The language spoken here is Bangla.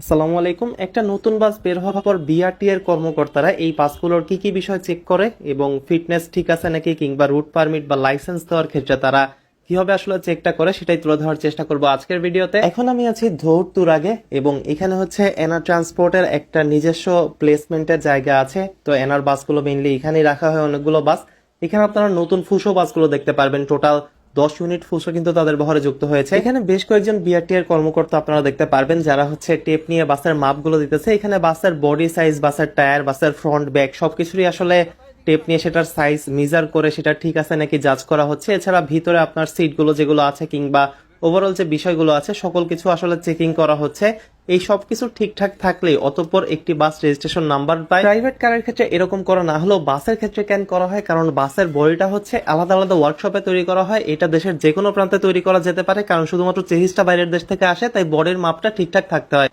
আসসালামু আলাইকুম। একটা নতুন বাস বের হওয়ার পর বিআরটি এর কর্মকর্তারা এই বাসগুলোর কি কি বিষয় চেক করে এবং ফিটনেস ঠিক আছে নাকি কিংবা রুট পারমিট বা লাইসেন্স দেওয়ার ক্ষেত্রে তারা কিভাবে আসলে চেকটা করে সেটাই তুলে ধরার চেষ্টা করব আজকের ভিডিওতে। এখন আমি আছি ধৌরতুর আগে এবং এখানে হচ্ছে এনার ট্রান্সপোর্টের একটা নিজস্ব প্লেসমেন্টের জায়গা আছে। তো এনার বাসগুলো মেইনলি এখানেই রাখা হয় অনেকগুলো বাস। এখানে আপনারা নতুন ফুসো বাসগুলো দেখতে পারবেন। টোটাল 10 ইউনিট ফুসো কিন্তু তাদের বহরে যুক্ত হয়েছে। এখানে বেশ কয়েকজন বিআরটি এর কর্মকর্তা আপনারা দেখতে পারবেন যারা হচ্ছে টেপ নিয়ে বাসের মাপগুলো দিতেছে। এখানে বাসের বডি সাইজ, বাসের টায়ার, বাসের ফ্রন্ট ব্যাক সবকিছুরই আসলে টেপ নিয়ে সেটার সাইজ মেজার করে সেটা ঠিক আছে নাকি জাজ করা হচ্ছে। এছাড়া ভিতরে আপনার সিটগুলো যেগুলো আছে কিংবা ওভারঅল যে বিষয়গুলো আছে সকল কিছু আসলে চেকিং করা হচ্ছে। এই সব কিছু ঠিকঠাক থাকলে অতঃপর একটি বাস রেজিস্ট্রেশন নাম্বার পায়। প্রাইভেট কারের ক্ষেত্রে এরকম করা না হলেও বাসের ক্ষেত্রে কেন করা হয়, কারণ বাসের বডিটা হচ্ছে আলাদা আলাদা ওয়ার্কশপে তৈরি করা হয়। এটা দেশের যে কোনো প্রান্তে তৈরি করা যেতে পারে, কারণ শুধুমাত্র চেহিসটা বাইরের দেশ থেকে আসে, তাই বডির মাপটা ঠিকঠাক থাকতে হয়।